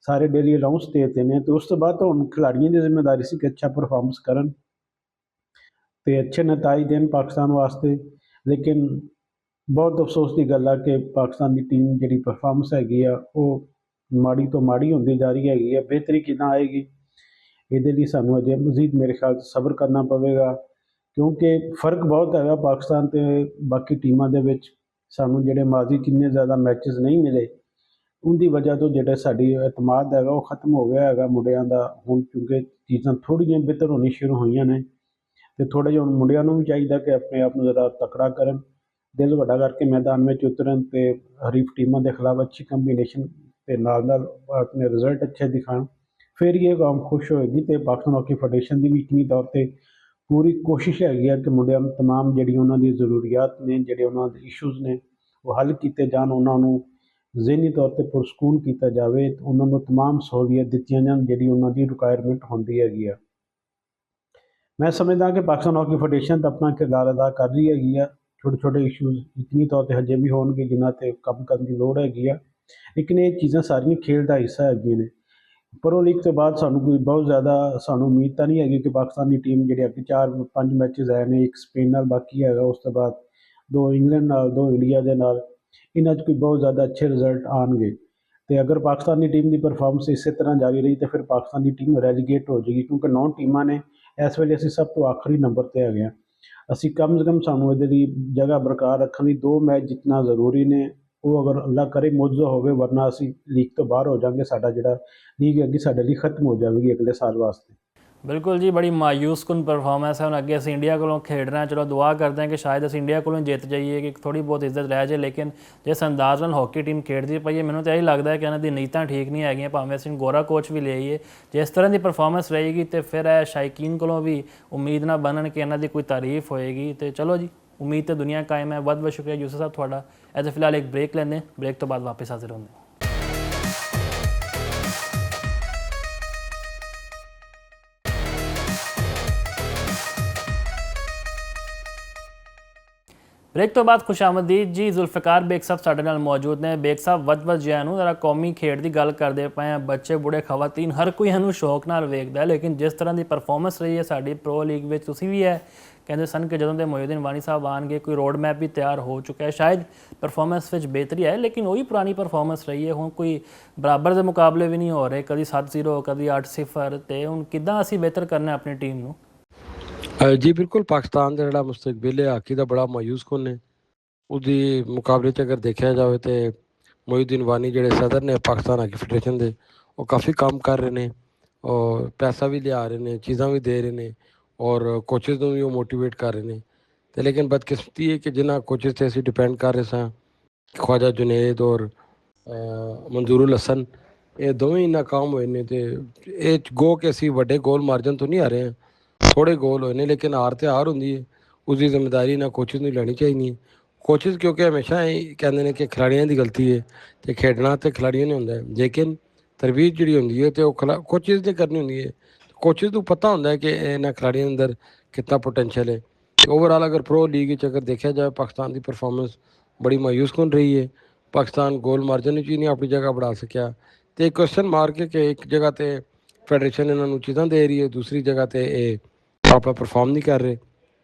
ਸਾਰੇ ਡੇਲੀ ਅਲਾਊਂਸ ਦੇ ਦਿੱਤੇ ਨੇ, ਅਤੇ ਉਸ ਤੋਂ ਬਾਅਦ ਹੁਣ ਖਿਡਾਰੀਆਂ ਦੀ ਜ਼ਿੰਮੇਵਾਰੀ ਸੀ ਕਿ ਅੱਛਾ ਪਰਫਾਰਮੈਂਸ ਕਰਨ ਅਤੇ ਅੱਛੇ ਨਤਾਇਜ ਦੇਣ ਪਾਕਿਸਤਾਨ ਵਾਸਤੇ। ਲੇਕਿਨ ਬਹੁਤ ਅਫਸੋਸ ਦੀ ਗੱਲ ਆ ਕਿ ਪਾਕਿਸਤਾਨ ਦੀ ਟੀਮ ਜਿਹੜੀ ਪਰਫਾਰਮੈਂਸ ਹੈਗੀ ਆ ਉਹ ਮਾੜੀ ਤੋਂ ਮਾੜੀ ਹੁੰਦੀ ਜਾ ਰਹੀ ਹੈਗੀ ਆ। ਬਿਹਤਰੀ ਕਿੱਦਾਂ ਆਏਗੀ ਇਹਦੇ ਲਈ ਸਾਨੂੰ ਅਜੇ ਮਜ਼ੀਦ ਮੇਰੇ ਖਿਆਲ 'ਚ ਸਬਰ ਕਰਨਾ ਪਵੇਗਾ, ਕਿਉਂਕਿ ਫ਼ਰਕ ਬਹੁਤ ਹੈਗਾ ਪਾਕਿਸਤਾਨ ਅਤੇ ਬਾਕੀ ਟੀਮਾਂ ਦੇ ਵਿੱਚ। ਸਾਨੂੰ ਜਿਹੜੇ ਮਾਜ਼ੀ ਕਿੰਨੇ ਜ਼ਿਆਦਾ ਮੈਚਿਸ ਨਹੀਂ ਮਿਲੇ, ਉਹਦੀ ਵਜ੍ਹਾ ਤੋਂ ਜਿਹੜਾ ਸਾਡੀ ਇਤਮਾਦ ਹੈਗਾ ਉਹ ਖ਼ਤਮ ਹੋ ਗਿਆ ਹੈਗਾ ਮੁੰਡਿਆਂ ਦਾ। ਹੁਣ ਕਿਉਂਕਿ ਚੀਜ਼ਾਂ ਥੋੜ੍ਹੀਆਂ ਬਿਹਤਰ ਹੋਣੀ ਸ਼ੁਰੂ ਹੋਈਆਂ ਨੇ, ਅਤੇ ਥੋੜ੍ਹਾ ਜਿਹਾ ਹੁਣ ਮੁੰਡਿਆਂ ਨੂੰ ਵੀ ਚਾਹੀਦਾ ਕਿ ਆਪਣੇ ਆਪ ਨੂੰ ਜ਼ਰਾ ਤਕੜਾ ਕਰਨ, ਦਿਲ ਵੱਡਾ ਕਰਕੇ ਮੈਦਾਨ ਵਿੱਚ ਉਤਰਨ ਅਤੇ ਹਰੀਫ ਟੀਮਾਂ ਦੇ ਖਿਲਾਫ ਅੱਛੀ ਕੰਬੀਨੇਸ਼ਨ ਅਤੇ ਨਾਲ ਨਾਲ ਆਪਣੇ ਰਿਜ਼ਲਟ ਅੱਛੇ ਦਿਖਾਉਣ, ਫਿਰ ਹੀ ਇਹ ਕੌਮ ਖੁਸ਼ ਹੋਏਗੀ। ਅਤੇ ਪਾਕਿਸਤਾਨ ਹਾਕੀ ਫੈਡਰੇਸ਼ਨ ਦੀ ਵੀ ਯਕੀਨੀ ਤੌਰ 'ਤੇ ਪੂਰੀ ਕੋਸ਼ਿਸ਼ ਹੈਗੀ ਆ ਕਿ ਮੁੰਡਿਆਂ ਨੂੰ ਤਮਾਮ ਜਿਹੜੀ ਉਹਨਾਂ ਦੀ ਜ਼ਰੂਰੀਆਤ ਨੇ, ਜਿਹੜੇ ਉਹਨਾਂ ਦੇ ਇਸ਼ੂਜ਼ ਨੇ ਉਹ ਹੱਲ ਕੀਤੇ ਜਾਣ, ਉਹਨਾਂ ਨੂੰ ਜ਼ਿਹਨੀ ਤੌਰ 'ਤੇ ਪੁਰਸਕੂਨ ਕੀਤਾ ਜਾਵੇ, ਉਹਨਾਂ ਨੂੰ ਤਮਾਮ ਸਹੂਲੀਅਤ ਦਿੱਤੀਆਂ ਜਾਣ ਜਿਹੜੀ ਉਹਨਾਂ ਦੀ ਰਿਕੁਆਇਰਮੈਂਟ ਹੁੰਦੀ ਹੈਗੀ ਆ। ਮੈਂ ਸਮਝਦਾ ਕਿ ਪਾਕਿਸਤਾਨ ਹਾਕੀ ਫੈਡਰੇਸ਼ਨ ਤਾਂ ਆਪਣਾ ਕਿਰਦਾਰ ਅਦਾ ਕਰ ਰਹੀ ਹੈਗੀ ਆ। ਛੋਟੇ ਛੋਟੇ ਇਸ਼ੂਜ਼ ਯਕੀਨੀ ਤੌਰ 'ਤੇ ਹਜੇ ਵੀ ਹੋਣਗੇ ਜਿਨ੍ਹਾਂ 'ਤੇ ਕੰਮ ਕਰਨ ਦੀ ਲੋੜ ਹੈਗੀ ਆ, ਲੇਕਿਨ ਇਹ ਚੀਜ਼ਾਂ ਸਾਰੀਆਂ ਖੇਡ ਦਾ ਹਿੱਸਾ ਹੈਗੀਆਂ ਨੇ। ਪ੍ਰੋ ਲੀਗ ਤੋਂ ਬਾਅਦ ਸਾਨੂੰ ਕੋਈ ਬਹੁਤ ਜ਼ਿਆਦਾ ਉਮੀਦ ਤਾਂ ਨਹੀਂ ਹੈਗੀ ਕਿ ਪਾਕਿਸਤਾਨ ਦੀ ਟੀਮ ਜਿਹੜੇ ਅੱਗੇ 4-5 ਮੈਚਿਸ ਆਏ ਨੇ, ਇੱਕ ਸਪੇਨ ਨਾਲ ਬਾਕੀ ਹੈਗਾ, ਉਸ ਤੋਂ ਬਾਅਦ 2 ਇੰਗਲੈਂਡ ਨਾਲ, 2 ਇੰਡੀਆ ਦੇ ਨਾਲ, ਇਹਨਾਂ 'ਚ ਕੋਈ ਬਹੁਤ ਜ਼ਿਆਦਾ ਅੱਛੇ ਰਿਜ਼ਲਟ ਆਉਣਗੇ। ਅਤੇ ਅਗਰ ਪਾਕਿਸਤਾਨ ਦੀ ਟੀਮ ਦੀ ਪਰਫਾਰਮੈਂਸ ਇਸੇ ਤਰ੍ਹਾਂ ਜਾਰੀ ਰਹੀ ਤਾਂ ਫਿਰ ਪਾਕਿਸਤਾਨ ਦੀ ਟੀਮ ਰੈਲੀਗੇਟ ਹੋ ਜਾਏਗੀ, ਕਿਉਂਕਿ 9 ਟੀਮਾਂ ਨੇ। ਇਸ ਵੇਲੇ ਅਸੀਂ ਸਭ ਤੋਂ ਆਖਰੀ ਨੰਬਰ 'ਤੇ ਹੈਗੇ ਹਾਂ। ਅਸੀਂ ਕਮ ਸੇ ਕਮ ਸਾਨੂੰ ਇਹਦੇ ਲਈ ਜਗ੍ਹਾ ਬਰਕਰਾਰ ਰੱਖਣ ਲਈ 2 ਮੈਚ ਜਿੱਤਣਾ ਜ਼ਰੂਰੀ ਨੇ। ਉਹ ਅਗਰ ਅੱਲਾ ਕਰੇ ਮੁਆਵਜ਼ਾ ਹੋਵੇ, ਵਰਨਾ ਅਸੀਂ ਲੀਗ ਤੋਂ ਬਾਹਰ ਹੋ ਜਾਵਾਂਗੇ। ਸਾਡਾ ਜਿਹੜਾ ਲੀਗ ਹੈਗੀ ਸਾਡੇ ਲਈ ਖਤਮ ਹੋ ਜਾਵੇਗੀ ਅਗਲੇ ਸਾਲ ਵਾਸਤੇ। ਬਿਲਕੁਲ ਜੀ, ਬੜੀ ਮਾਯੂਸਕੁਨ ਪਰਫਾਰਮੈਂਸ ਹੈ। ਹੁਣ ਅੱਗੇ ਅਸੀਂ ਇੰਡੀਆ ਕੋਲੋਂ ਖੇਡਣਾ, ਚਲੋ ਦੁਆ ਕਰਦੇ ਹਾਂ ਕਿ ਸ਼ਾਇਦ ਅਸੀਂ ਇੰਡੀਆ ਕੋਲੋਂ ਜਿੱਤ ਜਾਈਏ, ਕਿ ਥੋੜ੍ਹੀ ਬਹੁਤ ਇੱਜ਼ਤ ਰਹਿ ਜਾਏ। ਲੇਕਿਨ ਜਿਸ ਅੰਦਾਜ਼ ਨਾਲ ਹਾਕੀ ਟੀਮ ਖੇਡਦੀ ਪਈ ਹੈ, ਮੈਨੂੰ ਤਾਂ ਇਹੀ ਲੱਗਦਾ ਹੈ ਕਿ ਇਹਨਾਂ ਦੀ ਨੀਤਾਂ ਠੀਕ ਨਹੀਂ ਹੈਗੀਆਂ। ਭਾਵੇਂ ਅਸੀਂ ਗੋਰਾ ਕੋਚ ਵੀ ਲਿਆਈਏ, ਜੇ ਇਸ ਤਰ੍ਹਾਂ ਦੀ ਪਰਫਾਰਮੈਂਸ ਰਹੇਗੀ ਤਾਂ ਫਿਰ ਇਹ ਸ਼ਾਇਕੀਨ ਕੋਲੋਂ ਵੀ ਉਮੀਦ ਨਾ ਬਣਨ ਕਿ ਇਹਨਾਂ ਦੀ ਕੋਈ ਤਾਰੀਫ ਹੋਏਗੀ। ਅਤੇ ਚਲੋ ਜੀ, ਉਮੀਦ ਤਾਂ ਦੁਨੀਆ ਕਾਇਮ ਹੈ। ਬਹੁਤ ਬਹੁਤ ਸ਼ੁਕਰੀਆ ਯੂਸਫ ਸਾਹਿਬ ਤੁਹਾਡਾ। ਐਜ਼ ਫਿਲਹਾਲ ਇੱਕ ਬ੍ਰੇਕ ਲੈਂਦੇ, ਬ੍ਰੇਕ ਤੋਂ ਬਾਅਦ ਵਾਪਸ ਹਾਜ਼ਰ ਹੁੰਦੇ ਹਾਂ। ਬ੍ਰੇਕ ਤੋਂ ਬਾਅਦ ਖੁਸ਼ਾਮਦੀਦ ਜੀ। ਜ਼ੁਲਫਿਕਾਰ ਬੇਗ ਸਾਹਿਬ ਸਾਡੇ ਨਾਲ ਮੌਜੂਦ ਨੇ। ਬੇਗ ਸਾਹਿਬ, ਵੱਧ ਜਿਹਾ ਨੂੰ ਜ਼ਰਾ ਕੌਮੀ ਖੇਡ ਦੀ ਗੱਲ ਕਰਦੇ ਪਏ ਹਾਂ। ਬੱਚੇ, ਬੁੱਢੇ, ਖਵਾਤੀਨ, ਹਰ ਕੋਈ ਇਹਨੂੰ ਸ਼ੌਕ ਨਾਲ ਵੇਖਦਾ, ਲੇਕਿਨ ਜਿਸ ਤਰ੍ਹਾਂ ਦੀ ਪਰਫਾਰਮੈਂਸ ਰਹੀ ਹੈ ਸਾਡੀ ਪ੍ਰੋ ਲੀਗ ਵਿੱਚ, ਤੁਸੀਂ ਵੀ ਹੈ ਕਹਿੰਦੇ ਸਨ ਕਿ ਜਦੋਂ ਦੇ ਮੋਇਉਦੀਨ ਵਾਨੀ ਸਾਹਿਬ ਆਉਣਗੇ ਕੋਈ ਰੋਡ ਮੈਪ ਵੀ ਤਿਆਰ ਹੋ ਚੁੱਕਾ ਹੈ, ਸ਼ਾਇਦ ਪਰਫਾਰਮੈਂਸ ਵਿੱਚ ਬਿਹਤਰੀ ਹੈ, ਲੇਕਿਨ ਉਹੀ ਪੁਰਾਣੀ ਪਰਫਾਰਮੈਂਸ ਰਹੀ ਹੈ। ਹੁਣ ਕੋਈ ਬਰਾਬਰ ਦੇ ਮੁਕਾਬਲੇ ਵੀ ਨਹੀਂ ਹੋ ਰਹੇ, ਕਦੀ 7-0, ਕਦੀ 8-0। ਅਤੇ ਹੁਣ ਕਿੱਦਾਂ ਅਸੀਂ ਬਿਹਤਰ ਕਰਨਾ ਆਪਣੀ ਟੀਮ ਨੂੰ? ਜੀ ਬਿਲਕੁਲ, ਪਾਕਿਸਤਾਨ ਦਾ ਜਿਹੜਾ ਮੁਸਤਕਬਿਲ ਹੈ ਹਾਕੀ ਦਾ ਬੜਾ ਮਾਯੂਸਕੁਨ ਨੇ। ਉਹਦੀ ਮੁਕਾਬਲੇ 'ਚ ਅਗਰ ਦੇਖਿਆ ਜਾਵੇ ਤਾਂ ਮੋਇਉਦੀਨ ਵਾਨੀ ਜਿਹੜੇ ਸਦਰ ਨੇ ਪਾਕਿਸਤਾਨ ਹਾਕੀ ਫੈਡਰੇਸ਼ਨ ਦੇ, ਉਹ ਕਾਫੀ ਕੰਮ ਕਰ ਰਹੇ ਨੇ, ਔਰ ਪੈਸਾ ਵੀ ਲਿਆ ਰਹੇ ਨੇ, ਚੀਜ਼ਾਂ ਵੀ ਦੇ ਰਹੇ ਨੇ, ਔਰ ਕੋਚਿਸ ਨੂੰ ਵੀ ਉਹ ਮੋਟੀਵੇਟ ਕਰ ਰਹੇ ਨੇ। ਅਤੇ ਲੇਕਿਨ ਬਦਕਿਸਮਤੀ ਹੈ ਕਿ ਜਿਨ੍ਹਾਂ ਕੋਚਿਸ 'ਤੇ ਅਸੀਂ ਡਿਪੈਂਡ ਕਰ ਰਹੇ ਸਾਂ, ਖਵਾਜਾ ਜੁਨੇਦ ਔਰ ਮਨਜ਼ੂਰੁਲ ਹਸਨ, ਇਹ ਦੋਵੇਂ ਹੀ ਨਾਕਾਮ ਹੋਏ ਨੇ। ਅਤੇ ਇਹ ਗੋ ਕਿ ਅਸੀਂ ਵੱਡੇ ਗੋਲ ਮਾਰਜਨ ਤੋਂ ਨਹੀਂ ਆ ਰਹੇ ਹਾਂ, ਥੋੜ੍ਹੇ ਗੋਲ ਹੋਏ ਨੇ, ਲੇਕਿਨ ਹਾਰ ਤੇ ਹਾਰ ਹੁੰਦੀ ਹੈ। ਉਸਦੀ ਜ਼ਿੰਮੇਦਾਰੀ ਨਾ ਕੋਚਿਸ ਨੂੰ ਲੈਣੀ ਚਾਹੀਦੀ ਹੈ। ਕੋਚਿਸ ਕਿਉਂਕਿ ਹਮੇਸ਼ਾ ਇਹ ਕਹਿੰਦੇ ਨੇ ਕਿ ਖਿਲਾੜੀਆਂ ਦੀ ਗਲਤੀ ਹੈ ਅਤੇ ਖੇਡਣਾ ਤਾਂ ਖਿਲਾੜੀਆਂ ਨੇ ਹੁੰਦਾ ਹੈ, ਲੇਕਿਨ ਤਰਬੀਅਤ ਜਿਹੜੀ ਹੁੰਦੀ ਹੈ ਅਤੇ ਉਹ ਕੋਚਿਸ ਦੀ ਕਰਨੀ ਹੁੰਦੀ ਹੈ। ਕੋਚਿਸ ਨੂੰ ਪਤਾ ਹੁੰਦਾ ਹੈ ਕਿ ਇਹਨਾਂ ਖਿਲਾੜੀਆਂ ਦੇ ਅੰਦਰ ਕਿੰਨਾ ਪੋਟੈਂਸ਼ੀਅਲ ਹੈ। ਅਤੇ ਓਵਰਆਲ ਅਗਰ ਪ੍ਰੋ ਲੀਗ ਵਿੱਚ ਅਗਰ ਦੇਖਿਆ ਜਾਵੇ, ਪਾਕਿਸਤਾਨ ਦੀ ਪਰਫਾਰਮੈਂਸ ਬੜੀ ਮਾਯੂਸਕੁਨ ਰਹੀ ਹੈ। ਪਾਕਿਸਤਾਨ ਗੋਲ ਮਾਰਜਨ ਵਿੱਚ ਹੀ ਨਹੀਂ ਆਪਣੀ ਜਗ੍ਹਾ ਬਣਾ ਸਕਿਆ। ਅਤੇ ਕੁਐਸਚਨ ਮਾਰਕ ਹੈ ਕਿ ਇੱਕ ਜਗ੍ਹਾ 'ਤੇ ਫੈਡਰੇਸ਼ਨ ਇਹਨਾਂ ਨੂੰ ਚੀਜ਼ਾਂ ਦੇ ਰਹੀ ਹੈ, ਦੂਸਰੀ ਜਗ੍ਹਾ 'ਤੇ ਇਹ ਆਪਣਾ ਪਰਫਾਰਮ ਨਹੀਂ ਕਰ ਰਹੇ।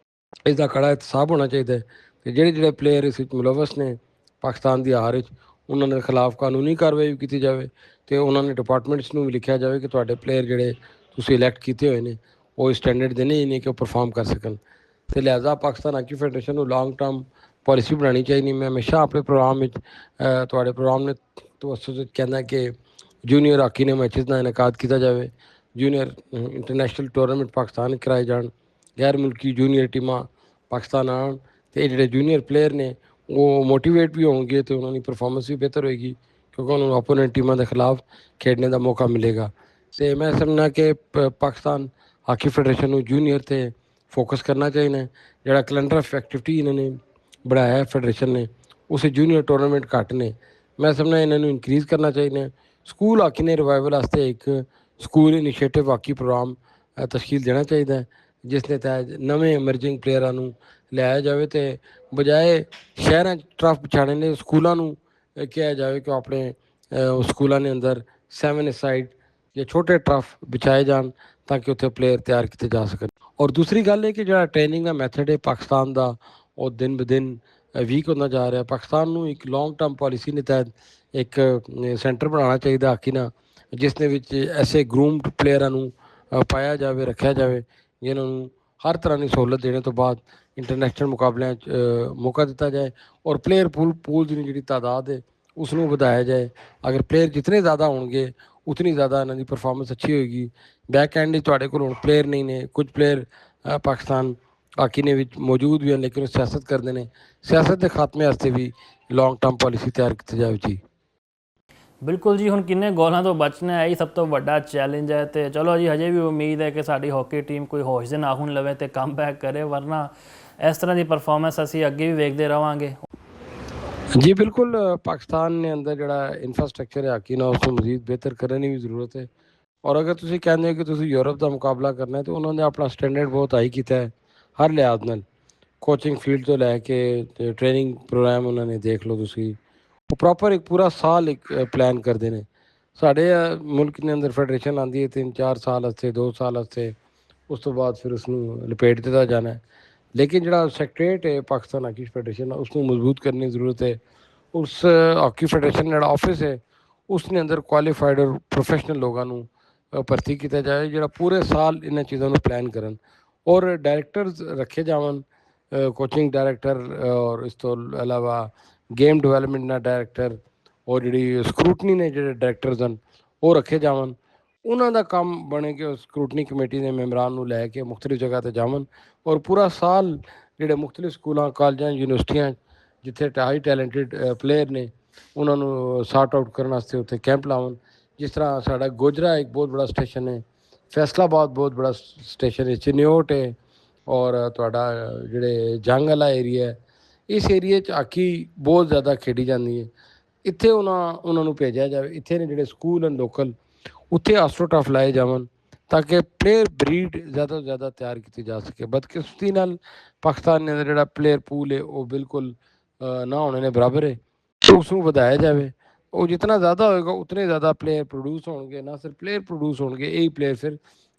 ਇਸ ਦਾ ਕੜਾ ਇਤਸਾਬ ਹੋਣਾ ਚਾਹੀਦਾ ਹੈ ਕਿ ਜਿਹੜੇ ਪਲੇਅਰ ਇਸ ਵਿੱਚ ਮੁਲਵਸ ਨੇ ਪਾਕਿਸਤਾਨ ਦੀ ਹਾਰ ਵਿੱਚ, ਉਹਨਾਂ ਦੇ ਖਿਲਾਫ ਕਾਨੂੰਨੀ ਕਾਰਵਾਈ ਵੀ ਕੀਤੀ ਜਾਵੇ ਅਤੇ ਉਹਨਾਂ ਨੇ ਡਿਪਾਰਟਮੈਂਟਸ ਨੂੰ ਵੀ ਲਿਖਿਆ ਜਾਵੇ ਕਿ ਤੁਹਾਡੇ ਪਲੇਅਰ ਜਿਹੜੇ ਤੁਸੀਂ ਇਲੈਕਟ ਕੀਤੇ ਹੋਏ ਨੇ ਉਹ ਇਸ ਸਟੈਂਡਰਡ ਦੇ ਨਹੀਂ ਨੇ ਕਿ ਉਹ ਪਰਫਾਰਮ ਕਰ ਸਕਣ। ਅਤੇ ਲਿਹਾਜ਼ਾ ਪਾਕਿਸਤਾਨ ਹਾਕੀ ਫੈਡਰੇਸ਼ਨ ਨੂੰ ਲੌਂਗ ਟਰਮ ਪਾਲਿਸੀ ਬਣਾਉਣੀ ਚਾਹੀਦੀ। ਮੈਂ ਹਮੇਸ਼ਾ ਆਪਣੇ ਪ੍ਰੋਗਰਾਮ ਵਿੱਚ ਤੁਹਾਡੇ ਪ੍ਰੋਗਰਾਮ ਨੇ ਤਵੱਸੁਤ ਕਹਿੰਦਾ ਕਿ ਜੂਨੀਅਰ ਹਾਕੀ ਨੇ ਮੈਚਿਸ ਦਾ ਇਨਕਾਦ ਕੀਤਾ ਜਾਵੇ, ਜੂਨੀਅਰ ਇੰਟਰਨੈਸ਼ਨਲ ਟੂਰਨਾਮੈਂਟ ਪਾਕਿਸਤਾਨ ਕਰਾਏ ਜਾਣ, ਗੈਰ ਮੁਲਕੀ ਜੂਨੀਅਰ ਟੀਮਾਂ ਪਾਕਿਸਤਾਨ ਆਉਣ, ਅਤੇ ਜਿਹੜੇ ਜੂਨੀਅਰ ਪਲੇਅਰ ਨੇ ਉਹ ਮੋਟੀਵੇਟ ਵੀ ਹੋਣਗੇ ਅਤੇ ਉਹਨਾਂ ਦੀ ਪਰਫਾਰਮੈਂਸ ਵੀ ਬਿਹਤਰ ਹੋਏਗੀ, ਕਿਉਂਕਿ ਉਹਨਾਂ ਨੂੰ ਆਪੋਨੈਂਟ ਟੀਮਾਂ ਦੇ ਖਿਲਾਫ ਖੇਡਣੇ ਦਾ ਮੌਕਾ ਮਿਲੇਗਾ। ਅਤੇ ਮੈਂ ਸਮਝਦਾ ਕਿ ਪਾਕਿਸਤਾਨ ਹਾਕੀ ਫੈਡਰੇਸ਼ਨ ਨੂੰ ਜੂਨੀਅਰ 'ਤੇ ਫੋਕਸ ਕਰਨਾ ਚਾਹੀਦਾ। ਜਿਹੜਾ ਕੈਲੰਡਰ ਆਫ ਐਕਟੀਵਿਟੀ ਇਹਨਾਂ ਨੇ ਬਣਾਇਆ ਫੈਡਰੇਸ਼ਨ ਨੇ, ਉਸ ਜੂਨੀਅਰ ਟੂਰਨਾਮੈਂਟ ਘੱਟ ਨੇ, ਮੈਂ ਸਮਝਦਾ ਇਹਨਾਂ ਨੂੰ ਇਨਕਰੀਜ਼ ਕਰਨਾ ਚਾਹੀਦਾ। ਸਕੂਲ ਹਾਕੀ ਨੇ ਰਿਵਾਈਵਲ ਵਾਸਤੇ ਇੱਕ ਸਕੂਲ ਇਨੀਸ਼ੀਏਟਿਵ ਹਾਕੀ ਪ੍ਰੋਗਰਾਮ ਤਸ਼ਕੀਲ ਦੇਣਾ ਚਾਹੀਦਾ, ਜਿਸ ਦੇ ਤਹਿਤ ਨਵੇਂ ਐਮਰਜਿੰਗ ਪਲੇਅਰਾਂ ਨੂੰ ਲਿਆਇਆ ਜਾਵੇ ਅਤੇ ਬਜਾਏ ਸ਼ਹਿਰਾਂ 'ਚ ਟਰਫ ਵਿਛਾਉਣੇ ਨੇ, ਸਕੂਲਾਂ ਨੂੰ ਕਿਹਾ ਜਾਵੇ ਕਿ ਆਪਣੇ ਸਕੂਲਾਂ ਦੇ ਅੰਦਰ 7 ਸਾਈਡ ਜਾਂ ਛੋਟੇ ਟਰਫ ਵਿਛਾਏ ਜਾਣ ਤਾਂ ਕਿ ਉੱਥੇ ਪਲੇਅਰ ਤਿਆਰ ਕੀਤੇ ਜਾ ਸਕਣ। ਔਰ ਦੂਸਰੀ ਗੱਲ ਹੈ ਕਿ ਜਿਹੜਾ ਟ੍ਰੇਨਿੰਗ ਦਾ ਮੈਥਡ ਹੈ ਪਾਕਿਸਤਾਨ ਦਾ, ਉਹ ਦਿਨ ਬ ਦਿਨ ਵੀਕ ਹੁੰਦਾ ਜਾ ਰਿਹਾ। ਪਾਕਿਸਤਾਨ ਨੂੰ ਇੱਕ ਲੌਂਗ ਟਰਮ ਪਾਲਿਸੀ ਦੇ ਤਹਿਤ ਇੱਕ ਸੈਂਟਰ ਬਣਾਉਣਾ ਚਾਹੀਦਾ ਹਾਕੀ ਨਾਲ, ਜਿਸ ਦੇ ਵਿੱਚ ਐਸੇ ਗਰੂਮਡ ਪਲੇਅਰਾਂ ਨੂੰ ਪਾਇਆ ਜਾਵੇ, ਰੱਖਿਆ ਜਾਵੇ, ਜਿਨ੍ਹਾਂ ਨੂੰ ਹਰ ਤਰ੍ਹਾਂ ਦੀ ਸਹੂਲਤ ਦੇਣੇ ਤੋਂ ਬਾਅਦ ਇੰਟਰਨੈਸ਼ਨਲ ਮੁਕਾਬਲਿਆਂ 'ਚ ਮੌਕਾ ਦਿੱਤਾ ਜਾਏ, ਔਰ ਪਲੇਅਰ ਪੂਲ ਦੀ ਜਿਹੜੀ ਤਾਦਾਦ ਹੈ ਉਸ ਨੂੰ ਵਧਾਇਆ ਜਾਏ। ਅਗਰ ਪਲੇਅਰ ਜਿਤਨੇ ਜ਼ਿਆਦਾ ਹੋਣਗੇ ਉਤਨੀ ਜ਼ਿਆਦਾ ਇਹਨਾਂ ਦੀ ਪਰਫਾਰਮੈਂਸ ਅੱਛੀ ਹੋਏਗੀ। ਬੈਕ ਐਂਡ ਵਿੱਚ ਤੁਹਾਡੇ ਕੋਲ ਹੁਣ ਪਲੇਅਰ ਨਹੀਂ ਨੇ, ਕੁਝ ਪਲੇਅਰ ਪਾਕਿਸਤਾਨ ਹਾਕੀ ਨੇ ਵਿੱਚ ਮੌਜੂਦ ਵੀ ਹਨ, ਲੇਕਿਨ ਉਹ ਸਿਆਸਤ ਕਰਦੇ ਨੇ। ਸਿਆਸਤ ਦੇ ਖਾਤਮੇ ਵਾਸਤੇ ਵੀ ਲੌਂਗ ਟਰਮ ਪਾਲਿਸੀ ਤਿਆਰ ਕੀਤੀ ਜਾਵੇ ਜੀ। ਬਿਲਕੁਲ ਜੀ, ਹੁਣ ਕਿੰਨੇ ਗੋਲਾਂ ਤੋਂ ਬਚਣਾ ਇਹੀ ਸਭ ਤੋਂ ਵੱਡਾ ਚੈਲੰਜ ਹੈ। ਅਤੇ ਚਲੋ ਜੀ, ਹਜੇ ਵੀ ਉਮੀਦ ਹੈ ਕਿ ਸਾਡੀ ਹਾਕੀ ਟੀਮ ਕੋਈ ਹੋਸ਼ ਦੇ ਨਾਖੂਨ ਲਵੇ ਅਤੇ ਕਮ ਬੈਕ ਕਰੇ, ਵਰਨਾ ਇਸ ਤਰ੍ਹਾਂ ਦੀ ਪਰਫਾਰਮੈਂਸ ਅਸੀਂ ਅੱਗੇ ਵੀ ਵੇਖਦੇ ਰਹਾਂਗੇ। जी बिल्कुल पाकिस्तान ने अंदर ਜਿਹੜਾ ਇਨਫਰਾਸਟ੍ਰਕਚਰ ਹੈ ਹਾਕੀ ਨਾਲ ਉਸ ਨੂੰ ਮਜ਼ੀਦ ਬਿਹਤਰ ਕਰਨ ਦੀ ਵੀ ਜ਼ਰੂਰਤ ਹੈ ਔਰ ਅਗਰ ਤੁਸੀਂ ਕਹਿੰਦੇ ਹੋ ਕਿ ਤੁਸੀਂ ਯੂਰਪ ਦਾ ਮੁਕਾਬਲਾ ਕਰਨਾ ਹੈ ਤਾਂ ਉਹਨਾਂ ਨੇ ਆਪਣਾ ਸਟੈਂਡਰਡ ਬਹੁਤ ਹਾਈ ਕੀਤਾ ਹੈ ਹਰ ਲਿਹਾਜ਼ ਨਾਲ ਕੋਚਿੰਗ ਫੀਲਡ ਤੋਂ ਲੈ ਕੇ ਤੇ ਟ੍ਰੇਨਿੰਗ ਪ੍ਰੋਗਰਾਮ ਉਹਨਾਂ ਨੇ ਦੇਖ ਲਓ ਤੁਸੀਂ ਉਹ ਪ੍ਰੋਪਰ ਇੱਕ ਪੂਰਾ ਸਾਲ ਇੱਕ ਪਲਾਨ ਕਰਦੇ ਨੇ ਸਾਡੇ ਮੁਲਕ ਦੇ ਅੰਦਰ ਫੈਡਰੇਸ਼ਨ ਆਉਂਦੀ ਹੈ 3-4 ਸਾਲ ਵਾਸਤੇ 2 ਸਾਲ ਵਾਸਤੇ ਉਸ ਤੋਂ ਬਾਅਦ ਫਿਰ ਉਸ ਨੂੰ ਲਪੇਟ ਦਿੱਤਾ ਜਾਣਾ ਹੈ ਲੇਕਿਨ ਜਿਹੜਾ ਸੈਕਟਰੀਏਟ ਹੈ ਪਾਕਿਸਤਾਨ ਹਾਕੀ ਫੈਡਰੇਸ਼ਨ ਉਸ ਨੂੰ ਮਜ਼ਬੂਤ ਕਰਨ ਦੀ ਜ਼ਰੂਰਤ ਹੈ ਉਸ ਹਾਕੀ ਫੈਡਰੇਸ਼ਨ ਜਿਹੜਾ ਆਫਿਸ ਹੈ ਉਸ ਦੇ ਅੰਦਰ ਕੁਆਲੀਫਾਈਡ ਔਰ ਪ੍ਰੋਫੈਸ਼ਨਲ ਲੋਕਾਂ ਨੂੰ ਭਰਤੀ ਕੀਤਾ ਜਾਏ ਜਿਹੜਾ ਪੂਰੇ ਸਾਲ ਇਹਨਾਂ ਚੀਜ਼ਾਂ ਨੂੰ ਪਲਾਨ ਕਰਨ ਔਰ ਡਾਇਰੈਕਟਰਸ ਰੱਖੇ ਜਾਵਣ ਕੋਚਿੰਗ ਡਾਇਰੈਕਟਰ ਔਰ ਇਸ ਤੋਂ ਇਲਾਵਾ ਗੇਮ ਡਿਵੈਲਪਮੈਂਟ ਦਾ ਡਾਇਰੈਕਟਰ ਔਰ ਜਿਹੜੀ ਸਕਰੂਟਨੀ ਨੇ ਜਿਹੜੇ ਡਾਇਰੈਕਟਰਸ ਹਨ ਉਹ ਰੱਖੇ ਜਾਵਣ ਉਹਨਾਂ ਦਾ ਕੰਮ ਬਣੇ ਕਿ ਸਕਰੂਟਨੀ ਕਮੇਟੀ ਦੇ ਮੈਂਬਰਾਂ ਨੂੰ ਲੈ ਕੇ ਮੁਖਤਲਿਫ ਜਗ੍ਹਾ 'ਤੇ ਜਾਵਣ ਔਰ ਪੂਰਾ ਸਾਲ ਜਿਹੜੇ ਮੁਖਤਲਿਫ ਸਕੂਲਾਂ ਕਾਲਜਾਂ ਯੂਨੀਵਰਸਿਟੀਆਂ ਜਿੱਥੇ ਹਾਈ ਟੈਲੈਂਟਡ ਪਲੇਅਰ ਨੇ ਉਹਨਾਂ ਨੂੰ ਸਾਰਟ ਆਊਟ ਕਰਨ ਵਾਸਤੇ ਉੱਥੇ ਕੈਂਪ ਲਾਉਣ ਜਿਸ ਤਰ੍ਹਾਂ ਸਾਡਾ ਗੋਜਰਾ ਇੱਕ ਬਹੁਤ ਬੜਾ ਸਟੇਸ਼ਨ ਹੈ ਫੈਸਲਾਬਾਦ ਬਹੁਤ ਬੜਾ ਸਟੇਸ਼ਨ ਹੈ ਚਿਨਿਓਟ ਹੈ ਔਰ ਤੁਹਾਡਾ ਜਿਹੜੇ ਜੰਗ ਵਾਲਾ ਏਰੀਆ ਹੈ ਇਸ ਏਰੀਏ 'ਚ ਹਾਕੀ ਬਹੁਤ ਜ਼ਿਆਦਾ ਖੇਡੀ ਜਾਂਦੀ ਹੈ ਇੱਥੇ ਉਹਨਾਂ ਨੂੰ ਭੇਜਿਆ ਜਾਵੇ ਇੱਥੇ ਨੇ ਜਿਹੜੇ ਸਕੂਲ ਹਨ ਲੋਕਲ ਉੱਥੇ ਆਸਟ੍ਰੋਟਫ ਲਾਏ ਜਾਵਣ ਤਾਂ ਕਿ ਪਲੇਅਰ ਬਰੀਡ ਜ਼ਿਆਦਾ ਤੋਂ ਜ਼ਿਆਦਾ ਤਿਆਰ ਕੀਤੀ ਜਾ ਸਕੇ ਬਦਕਿਸਮਤੀ ਨਾਲ ਪਾਕਿਸਤਾਨ ਦੇ ਜਿਹੜਾ ਪਲੇਅਰ ਪੂਲ ਹੈ ਉਹ ਬਿਲਕੁਲ ਨਾ ਹੋਣੇ ਨੇ ਬਰਾਬਰ ਹੈ ਉਸ ਨੂੰ ਵਧਾਇਆ ਜਾਵੇ ਉਹ ਜਿੰਨਾ ਜ਼ਿਆਦਾ ਹੋਏਗਾ ਉਤਨੇ ਜ਼ਿਆਦਾ ਪਲੇਅਰ ਪ੍ਰੋਡਿਊਸ ਹੋਣਗੇ ਨਾ ਸਿਰਫ ਪਲੇਅਰ ਪ੍ਰੋਡਿਊਸ ਹੋਣਗੇ ਇਹ ਹੀ ਪਲੇਅਰ ਫਿਰ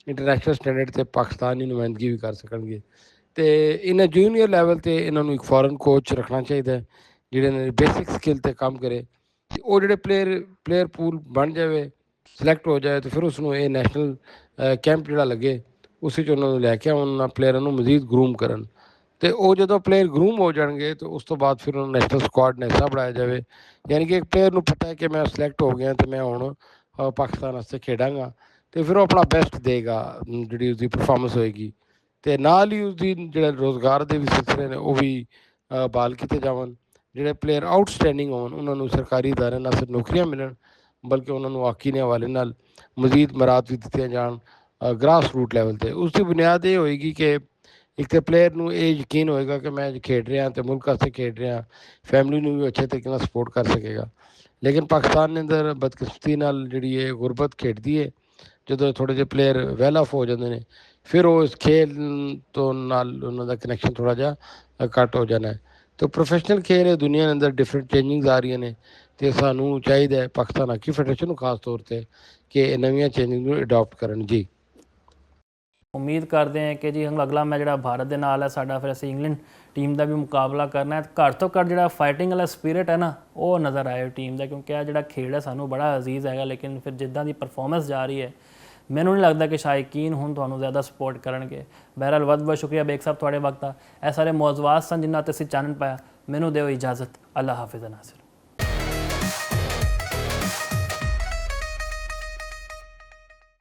ਇੰਟਰਨੈਸ਼ਨਲ ਸਟੈਂਡਰਡ 'ਤੇ ਪਾਕਿਸਤਾਨ ਦੀ ਨੁਮਾਇੰਦਗੀ ਵੀ ਕਰ ਸਕਣਗੇ ਅਤੇ ਇਹਨਾਂ ਜੂਨੀਅਰ ਲੈਵਲ 'ਤੇ ਇਹਨਾਂ ਨੂੰ ਇੱਕ ਫੋਰਨ ਕੋਚ ਰੱਖਣਾ ਚਾਹੀਦਾ ਜਿਹੜੇ ਇਹਨਾਂ ਦੀ ਬੇਸਿਕ ਸਕਿੱਲ 'ਤੇ ਕੰਮ ਕਰੇ ਅਤੇ ਉਹ ਜਿਹੜੇ ਪਲੇਅਰ ਪੂਲ ਬਣ ਜਾਵੇ ਸਿਲੈਕਟ ਹੋ ਜਾਏ ਤਾਂ ਫਿਰ ਉਸ ਨੂੰ ਇਹ ਨੈਸ਼ਨਲ ਕੈਂਪ ਜਿਹੜਾ ਲੱਗੇ ਉਸ ਵਿੱਚ ਉਹਨਾਂ ਨੂੰ ਲੈ ਕੇ ਆਉਣ ਉਹਨਾਂ ਪਲੇਅਰਾਂ ਨੂੰ ਮਜ਼ੀਦ ਗਰੂਮ ਕਰਨ ਅਤੇ ਉਹ ਜਦੋਂ ਪਲੇਅਰ ਗਰੂਮ ਹੋ ਜਾਣਗੇ ਤਾਂ ਉਸ ਤੋਂ ਬਾਅਦ ਫਿਰ ਉਹਨਾਂ ਨੂੰ ਨੈਸ਼ਨਲ ਸਕੁਆਡ ਦਾ ਹਿੱਸਾ ਬਣਾਇਆ ਜਾਵੇ ਯਾਨੀ ਕਿ ਇੱਕ ਪਲੇਅਰ ਨੂੰ ਪਤਾ ਹੈ ਕਿ ਮੈਂ ਸਿਲੈਕਟ ਹੋ ਗਿਆ ਅਤੇ ਮੈਂ ਹੁਣ ਪਾਕਿਸਤਾਨ ਵਾਸਤੇ ਖੇਡਾਂਗਾ ਅਤੇ ਫਿਰ ਉਹ ਆਪਣਾ ਬੈਸਟ ਦੇਗਾ ਜਿਹੜੀ ਉਸਦੀ ਪਰਫਾਰਮੈਂਸ ਹੋਏਗੀ ਅਤੇ ਨਾਲ ਹੀ ਉਸਦੀ ਜਿਹੜਾ ਰੁਜ਼ਗਾਰ ਦੇ ਵੀ ਸਿਲਸਿਲੇ ਨੇ ਉਹ ਵੀ ਬਹਾਲ ਕੀਤੇ ਜਾਵਣ ਜਿਹੜੇ ਪਲੇਅਰ ਆਊਟਸਟੈਂਡਿੰਗ ਹੋਣ ਉਹਨਾਂ ਨੂੰ ਸਰਕਾਰੀ ਅਦਾਰਿਆਂ ਨਾਲ ਸਿਰਫ ਨੌਕਰੀਆਂ ਮਿਲਣ ਬਲਕਿ ਉਹਨਾਂ ਨੂੰ ਹਾਕੀ ਦੇ ਹਵਾਲੇ ਨਾਲ ਮਜ਼ੀਦ ਮਰਾਦ ਵੀ ਦਿੱਤੀਆਂ ਜਾਣ ਗ੍ਰਾਸ ਰੂਟ ਲੈਵਲ 'ਤੇ ਉਸ ਦੀ ਬੁਨਿਆਦ ਇਹ ਹੋਏਗੀ ਕਿ ਇੱਕ ਤਾਂ ਪਲੇਅਰ ਨੂੰ ਇਹ ਯਕੀਨ ਹੋਏਗਾ ਕਿ ਮੈਂ ਖੇਡ ਰਿਹਾ ਅਤੇ ਮੁਲਕ ਵਾਸਤੇ ਖੇਡ ਰਿਹਾ ਫੈਮਿਲੀ ਨੂੰ ਵੀ ਅੱਛੇ ਤਰੀਕੇ ਨਾਲ ਸਪੋਰਟ ਕਰ ਸਕੇਗਾ ਲੇਕਿਨ ਪਾਕਿਸਤਾਨ ਦੇ ਅੰਦਰ ਬਦਕਿਸਮਤੀ ਨਾਲ ਜਿਹੜੀ ਇਹ ਗੁਰਬਤ ਖੇਡਦੀ ਹੈ ਜਦੋਂ ਥੋੜ੍ਹੇ ਜਿਹੇ ਪਲੇਅਰ ਵੈਲ ਆਫ ਹੋ ਜਾਂਦੇ ਨੇ ਫਿਰ ਉਹ ਇਸ ਖੇਲ ਤੋਂ ਨਾਲ ਉਹਨਾਂ ਦਾ ਕਨੈਕਸ਼ਨ ਥੋੜ੍ਹਾ ਜਿਹਾ ਘੱਟ ਹੋ ਜਾਣਾ ਹੈ ਤਾਂ ਪ੍ਰੋਫੈਸ਼ਨਲ ਖੇਲ ਹੈ ਦੁਨੀਆ ਦੇ ਅੰਦਰ ਡਿਫਰੈਂਟ ਚੇਂਜਿੰਗਸ ਆ ਰਹੀਆਂ ਨੇ ਅਤੇ ਸਾਨੂੰ ਚਾਹੀਦਾ ਹੈ ਪਾਕਿਸਤਾਨ ਹਾਕੀ ਫੈਡਰੇਸ਼ਨ ਨੂੰ ਖਾਸ ਤੌਰ 'ਤੇ ਕਿ ਇਹ ਨਵੀਆਂ ਚੇਂਜਿੰਗ ਨੂੰ ਅਡਾਪਟ ਕਰਨ ਜੀ ਉਮੀਦ ਕਰਦੇ ਹਾਂ ਕਿ ਜੀ ਹੁਣ ਅਗਲਾ ਮੈਚ ਜਿਹੜਾ ਭਾਰਤ ਦੇ ਨਾਲ ਹੈ ਸਾਡਾ ਫਿਰ ਅਸੀਂ ਇੰਗਲੈਂਡ ਟੀਮ ਦਾ ਵੀ ਮੁਕਾਬਲਾ ਕਰਨਾ ਹੈ ਘੱਟ ਤੋਂ ਘੱਟ ਜਿਹੜਾ ਫਾਈਟਿੰਗ ਵਾਲਾ ਸਪਿਰਿਟ ਹੈ ਨਾ ਉਹ ਨਜ਼ਰ ਆਏ ਟੀਮ ਦਾ ਕਿਉਂਕਿ ਇਹ ਜਿਹੜਾ ਖੇਡ ਹੈ ਸਾਨੂੰ ਬੜਾ ਅਜ਼ੀਜ਼ ਹੈਗਾ ਲੇਕਿਨ ਫਿਰ ਜਿੱਦਾਂ ਦੀ ਪਰਫਾਰਮੈਂਸ ਜਾ ਰਹੀ ਹੈ ਮੈਨੂੰ ਨਹੀਂ ਲੱਗਦਾ ਕਿ ਸ਼ਾਇਕੀਨ ਹੁਣ ਤੁਹਾਨੂੰ ਜ਼ਿਆਦਾ ਸਪੋਰਟ ਕਰਨਗੇ ਬਹਿਰਹਾਲ ਬਹੁਤ ਸ਼ੁਕਰੀਆ ਬੇਗ ਸਾਹਿਬ ਤੁਹਾਡੇ ਵਕਤ ਦਾ ਇਹ ਸਾਰੇ ਮੌਜ਼ੂਆਤ ਸਨ ਜਿਨ੍ਹਾਂ 'ਤੇ ਅਸੀਂ ਚਾਨਣ ਪਾਇਆ ਮੈਨੂੰ ਦਿਓ ਇਜਾਜ਼ਤ ਅੱਲਾ ਹਾਫਿਜ਼ ਨਾਸਿਰ